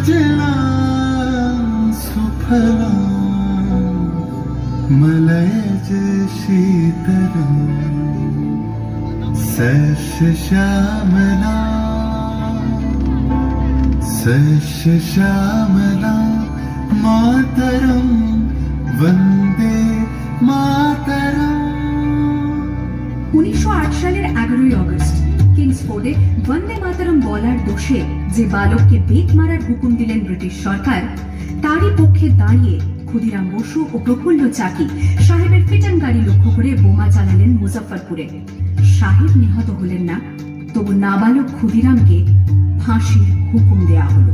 सुजलां सुफलां मलयज शीतलां सस्यश्यामला मातरं वन्दे मातरम्। 1908 সালের 11ই আগস্ট কিংসফোর্ডে বন্দে মাতরম বলার দোষে যে বালককে বেত মারার হুকুম দিলেন ব্রিটিশ সরকার, তারই পক্ষে দাঁড়িয়ে ক্ষুদিরাম বসু ও প্রফুল্ল চাকি সাহেবের ফিটন গাড়ি লক্ষ্য করে বোমা চালালেন মুজফ্ফরপুরে। সাহেব নিহত হলেন না, তবু নাবালক ক্ষুদিরামকে ফাঁসির হুকুম দেয়া হলো।